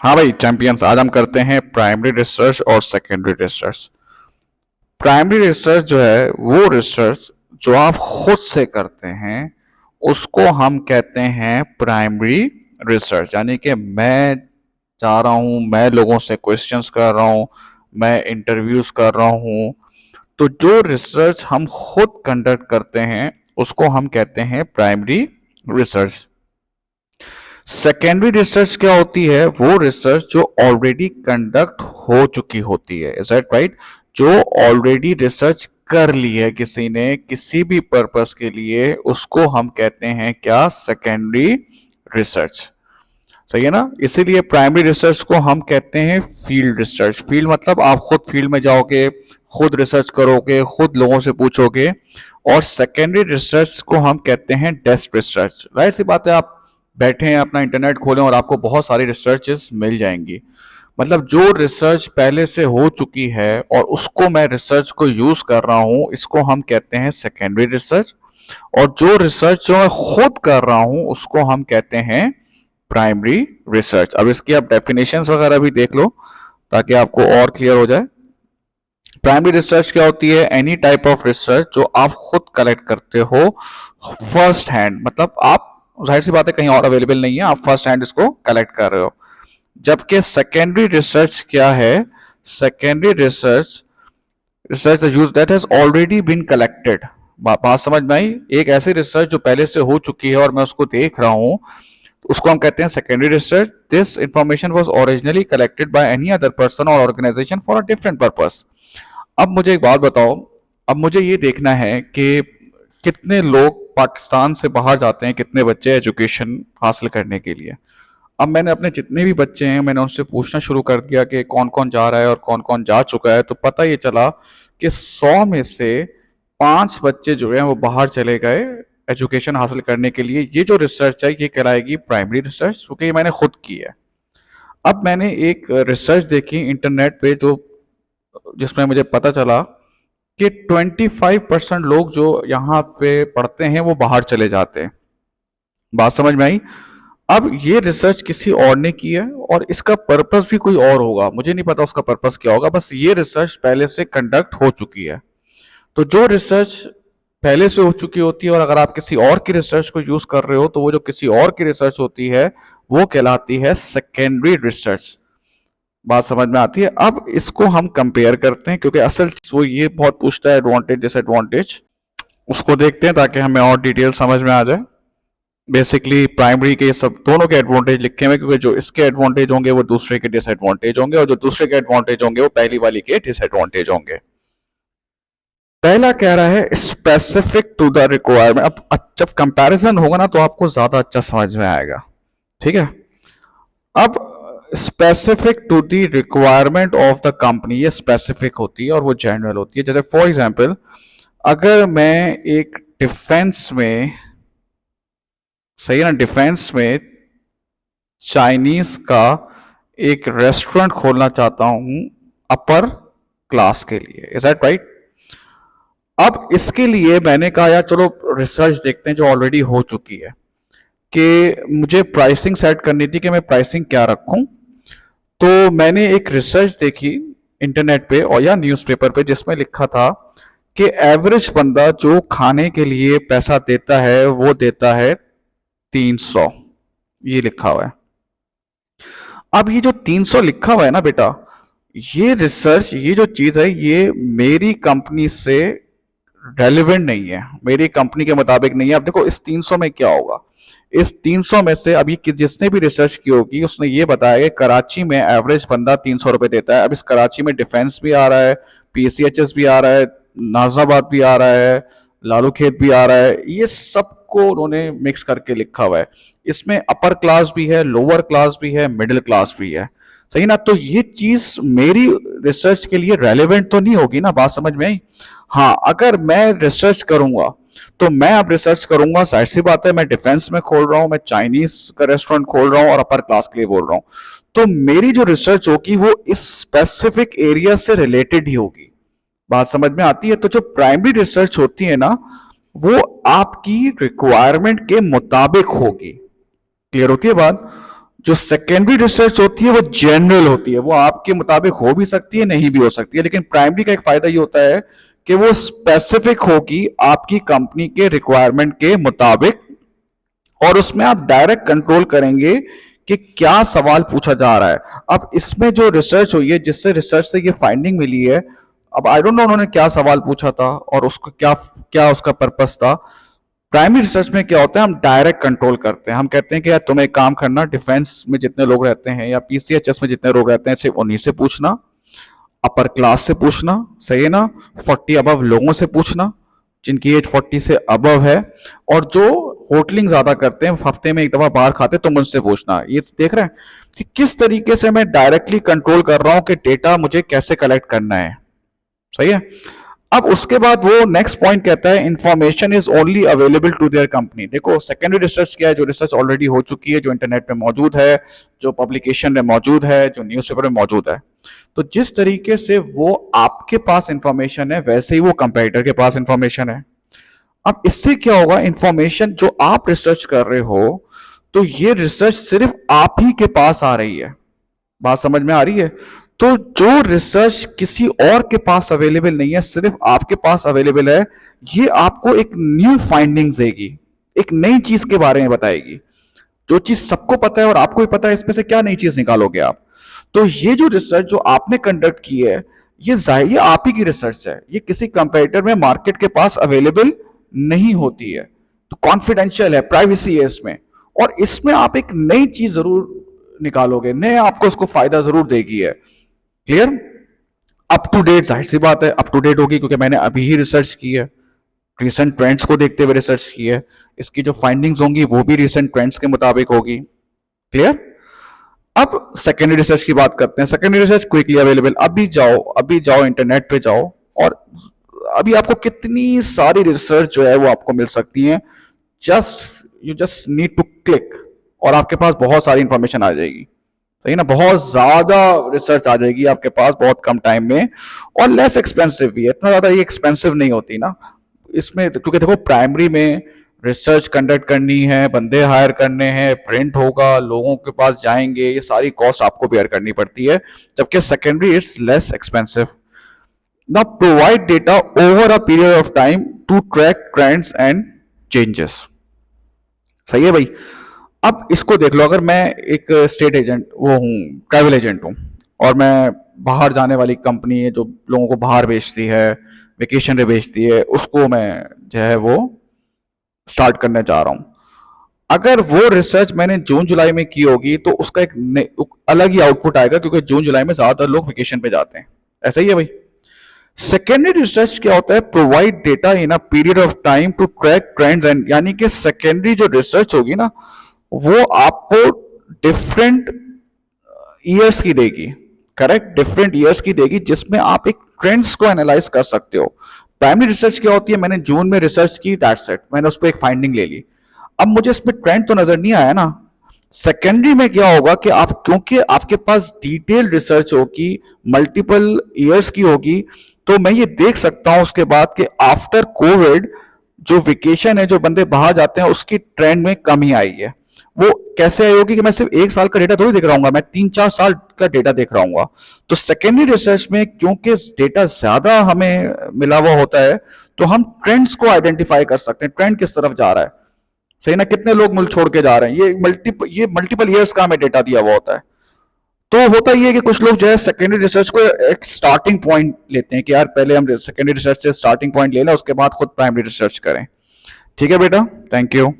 हाँ भाई चैंपियंस, आज हम करते हैं प्राइमरी रिसर्च और सेकेंडरी रिसर्च। प्राइमरी रिसर्च जो है वो रिसर्च जो आप खुद से करते हैं उसको हम कहते हैं प्राइमरी रिसर्च। यानी कि मैं जा रहा हूँ, मैं लोगों से क्वेश्चंस कर रहा हूँ, मैं इंटरव्यूज कर रहा हूँ। तो जो रिसर्च हम खुद कंडक्ट करते हैं उसको हम कहते हैं प्राइमरी रिसर्च। सेकेंडरी रिसर्च क्या होती है? वो रिसर्च जो ऑलरेडी कंडक्ट हो चुकी होती है। Is that right? जो ऑलरेडी रिसर्च कर ली है किसी ने किसी भी पर्पस के लिए, उसको हम कहते हैं क्या? Secondary research. सही है ना? इसीलिए प्राइमरी रिसर्च को हम कहते हैं फील्ड रिसर्च। फील्ड मतलब आप खुद फील्ड में जाओगे, खुद रिसर्च करोगे, खुद लोगों से पूछोगे। और सेकेंडरी रिसर्च को हम कहते हैं डेस्क रिसर्च। राइट सी बात है, आप बैठे हैं, अपना इंटरनेट खोलें और आपको बहुत सारी रिसर्चेस मिल जाएंगी। मतलब जो रिसर्च पहले से हो चुकी है और उसको मैं रिसर्च को यूज कर रहा हूं, इसको हम कहते हैं सेकेंडरी रिसर्च। और जो रिसर्च जो मैं खुद कर रहा हूं उसको हम कहते हैं प्राइमरी रिसर्च। अब इसकी आप डेफिनेशंस वगैरह भी देख लो ताकि आपको और क्लियर हो जाए। प्राइमरी रिसर्च क्या होती है? एनी टाइप ऑफ रिसर्च जो आप खुद कलेक्ट करते हो फर्स्ट हैंड। मतलब आप, जाहिर सी बात है, कहीं और अवेलेबल नहीं है, आप फर्स्ट हैंड इसको कलेक्ट कर रहे हो। जबकि सेकेंडरी रिसर्च क्या है? Secondary research research use that has already been collected. बात समझ में आई? एक ऐसी रिसर्च जो पहले से हो चुकी है और मैं उसको देख रहा हूं, उसको हम कहते हैं secondary research. This information was originally collected by any other person और organization for a different purpose. अब मुझे एक बात बताओ, अब मुझे ये देखना है कि कितने लोग पाकिस्तान से बाहर जाते हैं, कितने बच्चे एजुकेशन हासिल करने के लिए। अब मैंने अपने जितने भी बच्चे हैं मैंने उनसे पूछना शुरू कर दिया कि कौन कौन जा रहा है और कौन कौन जा चुका है। तो पता ये चला कि 100 में से 5 बच्चे जो हैं वो बाहर चले गए एजुकेशन हासिल करने के लिए। ये जो रिसर्च है ये कहलाएगी प्राइमरी रिसर्च, क्योंकि ये मैंने खुद की है। अब मैंने एक रिसर्च देखी इंटरनेट पे जो जिसमें मुझे पता चला कि 25% लोग जो यहाँ पे पढ़ते हैं वो बाहर चले जाते हैं। बात समझ में आई? अब ये रिसर्च किसी और ने की है और इसका पर्पस भी कोई और होगा, मुझे नहीं पता उसका पर्पस क्या होगा। बस ये रिसर्च पहले से कंडक्ट हो चुकी है। तो जो रिसर्च पहले से हो चुकी होती है और अगर आप किसी और की रिसर्च को यूज कर रहे हो तो वो जो किसी और की रिसर्च होती है वो कहलाती है सेकेंडरी रिसर्च। बात समझ में आती है? अब इसको हम कंपेयर करते हैं क्योंकि असल वो ये बहुत पूछता है एडवांटेज डिसएडवांटेज। उसको देखते हैं ताकि हमें और डिटेल समझ में आ जाए। बेसिकली प्राइमरी के सब दोनों के एडवांटेज लिखे हुए, क्योंकि जो इसके एडवांटेज होंगे वो दूसरे के डिसएडवांटेज होंगे और जो दूसरे के एडवांटेज होंगे वो पहली वाली के डिसएडवांटेज होंगे। पहला कह रहा है स्पेसिफिक टू द रिक्वायरमेंट। अब जब कंपैरिजन होगा ना तो आपको ज्यादा अच्छा समझ में आएगा। ठीक है? अब specific to the requirement of the company, ये स्पेसिफिक होती है और वो जनरल होती है। जैसे फॉर एग्जांपल, अगर मैं एक डिफेंस में, सही है ना, डिफेंस में चाइनीज का एक रेस्टोरेंट खोलना चाहता हूं अपर क्लास के लिए। Is that right? अब इसके लिए मैंने कहा यार चलो रिसर्च देखते हैं जो ऑलरेडी हो चुकी है, कि मुझे प्राइसिंग सेट करनी थी कि मैं प्राइसिंग क्या रखूं। तो मैंने एक रिसर्च देखी इंटरनेट पे और या न्यूज़पेपर पे जिसमें लिखा था कि एवरेज बंदा जो खाने के लिए पैसा देता है वो देता है 300। ये लिखा हुआ है। अब ये जो 300 लिखा हुआ है ना बेटा, ये रिसर्च, ये जो चीज है ये मेरी कंपनी से रेलिवेंट नहीं है, मेरी कंपनी के मुताबिक नहीं है। अब देखो इस 300 में क्या होगा। इस 300 में से अभी जिसने भी रिसर्च की होगी उसने ये बताया कि कराची में एवरेज बंदा 300 रुपए देता है। अब इस कराची में डिफेंस भी आ रहा है, पीसीएचएस भी आ रहा है, नाजिबाद भी आ रहा है, लालू खेत भी आ रहा है, ये सबको उन्होंने मिक्स करके लिखा हुआ है। इसमें अपर क्लास भी है, लोअर क्लास भी है, मिडिल क्लास भी है। सही ना? तो ये चीज मेरी रिसर्च के लिए रेलेवेंट तो नहीं होगी ना। बात समझ में आई? हाँ, अगर मैं रिसर्च करूंगा तो मैं अब रिसर्च करूंगा, जाहिर सी बात है मैं डिफेंस में खोल रहा हूं, मैं चाइनीज का रेस्टोरेंट खोल रहा हूं और अपर क्लास के लिए बोल रहा हूं। तो मेरी जो रिसर्च होगी वो इस स्पेसिफिक एरिया से रिलेटेड ही होगी। बात समझ में आती है? तो जो प्राइमरी रिसर्च होती है ना वो आपकी रिक्वायरमेंट के मुताबिक होगी। क्लियर होती है बात? जो सेकेंडरी रिसर्च होती है वो जनरल होती है, वो आपके मुताबिक हो भी सकती है, नहीं भी हो सकती है, लेकिन प्राइमरी का एक फायदा ये होता है कि वो स्पेसिफिक होगी आपकी कंपनी के रिक्वायरमेंट के मुताबिक, और उसमें आप डायरेक्ट कंट्रोल करेंगे कि क्या सवाल पूछा जा रहा है। अब इसमें जो रिसर्च हुई है, जिससे रिसर्च से ये फाइंडिंग मिली है, अब आई डोंट नो उन्होंने क्या सवाल पूछा था और उसको क्या क्या उसका पर्पस था। प्राइमरी रिसर्च में क्या होता है, हम डायरेक्ट कंट्रोल करते हैं, हम कहते हैं कि यार तुम्हें एक काम करना, डिफेंस में जितने लोग रहते हैं या पीसीएचएस में जितने लोग रहते हैं सिर्फ उन्हीं से पूछना, अपर क्लास से पूछना, सही है ना, 40 अबव लोगों से पूछना जिनकी एज 40 से अबव है, और जो होटलिंग ज्यादा करते हैं, हफ्ते में एक दफा बाहर खाते हैं, तुम उनसे पूछना। ये देख रहे हैं कि किस तरीके से मैं डायरेक्टली कंट्रोल कर रहा हूं कि डेटा मुझे कैसे कलेक्ट करना है, सही है। अब उसके बाद वो नेक्स्ट पॉइंट कहता है information is only available to their company. देखो सेकेंडरी रिसर्च क्या है, जो रिसर्च ऑलरेडी हो चुकी है, जो इंटरनेट पे मौजूद है, जो पब्लिकेशन में मौजूद है, जो न्यूज़पेपर में मौजूद है। तो जिस तरीके से वो आपके पास इंफॉर्मेशन है, वैसे ही वो कंपेटिटर के पास इंफॉर्मेशन है। अब इससे क्या होगा, इंफॉर्मेशन जो आप रिसर्च कर रहे हो, तो ये रिसर्च सिर्फ आप ही के पास आ रही है। बात समझ में आ रही है। तो जो रिसर्च किसी और के पास अवेलेबल नहीं है, सिर्फ आपके पास अवेलेबल है, ये आपको एक न्यू फाइंडिंग्स देगी, एक नई चीज के बारे में बताएगी। जो चीज सबको पता है और आपको भी पता है, इसमें से क्या नई चीज निकालोगे आप। तो ये जो रिसर्च जो आपने कंडक्ट की है, ये आप ही की रिसर्च है, ये किसी कंपेटिटर में मार्केट के पास अवेलेबल नहीं होती है। तो कॉन्फिडेंशियल है, प्राइवेसी है इसमें, और इसमें आप एक नई चीज जरूर निकालोगे, नए आपको उसको फायदा जरूर देगी है। क्लियर। अप टू डेट, जाहिर सी बात है अप टू डेट होगी, क्योंकि मैंने अभी ही रिसर्च की है, रिसेंट ट्रेंड्स को देखते हुए रिसर्च की है। इसकी जो फाइंडिंग्स होंगी वो भी रिसेंट ट्रेंड्स के मुताबिक होगी। क्लियर। अब सेकेंडरी रिसर्च की बात करते हैं। सेकेंडरी रिसर्च क्विकली अवेलेबल, अभी जाओ इंटरनेट पे जाओ, और अभी आपको कितनी सारी रिसर्च जो है वो आपको मिल सकती है। You just need to click, और आपके पास बहुत सारी इंफॉर्मेशन आ जाएगी, सही ना। बहुत ज्यादा रिसर्च आ जाएगी आपके पास बहुत कम टाइम में, और लेस एक्सपेंसिव भी है। इतना ज्यादा ये एक्सपेंसिव नहीं होती ना इसमें, क्योंकि देखो प्राइमरी में रिसर्च कंडक्ट करनी है, बंदे हायर करने हैं, प्रिंट होगा, लोगों के पास जाएंगे, ये सारी कॉस्ट आपको बेयर करनी पड़ती है। जबकि secondary it's less expensive. Now provide data over a period of time to track trends and changes. सही है भाई। अब इसको देख लो, अगर मैं एक स्टेट एजेंट वो हूँ, ट्रैवल एजेंट हूँ, और मैं बाहर जाने वाली कंपनी है जो लोगों को बाहर भेजती है, वेकेशन पे भेजती है, उसको मैं जो है वो स्टार्ट करने जा रहा हूँ। अगर वो रिसर्च मैंने जून जुलाई में की होगी तो उसका एक अलग ही आउटपुट आएगा, क्योंकि जून जुलाई में ज्यादातर लोग वेकेशन पे जाते हैं। ऐसा ही है भाई। सेकेंडरी रिसर्च क्या होता है, provide data in a period of time to track trends and, यानी कि सेकेंडरी जो रिसर्च होगी ना, वो आपको डिफरेंट ईयर्स की देगी, करेक्ट, डिफरेंट ईयर्स की देगी, जिसमें आप एक ट्रेंड्स को एनालाइज कर सकते हो। प्राइमरी रिसर्च क्या होती है, मैंने जून में रिसर्च की, दैट्स इट, मैंने उस पर एक फाइंडिंग ले ली, अब मुझे इसमें ट्रेंड तो नजर नहीं आया ना। सेकेंडरी में क्या होगा कि आप, क्योंकि आपके पास डिटेल रिसर्च होगी, मल्टीपल ईयर्स की होगी, तो मैं ये देख सकता हूं उसके बाद कि आफ्टर कोविड जो वेकेशन है, जो बंदे बाहर जाते हैं, उसकी ट्रेंड में कमी आई है। वो कैसे आई होगी कि मैं सिर्फ एक साल का डेटा थोड़ी देख रहा हूँ, मैं 3-4 साल का डेटा देख रहा हूँ। तो सेकेंडरी रिसर्च में क्योंकि डेटा ज्यादा हमें मिला हुआ होता है, तो हम ट्रेंड्स को आइडेंटिफाई कर सकते हैं, ट्रेंड किस तरफ जा रहा है, सही ना, कितने लोग मुल्क छोड़ के जा रहे हैं, ये मल्टीपल ईयर्स का हमें डेटा दिया हुआ होता है। तो होता ही है कि कुछ लोग जो है सेकेंडरी रिसर्च को एक स्टार्टिंग पॉइंट लेते हैं कि यार पहले हम सेकेंडरी रिसर्च से स्टार्टिंग पॉइंट ले लें, उसके बाद खुद प्राइमरी रिसर्च करें। ठीक है बेटा, थैंक यू।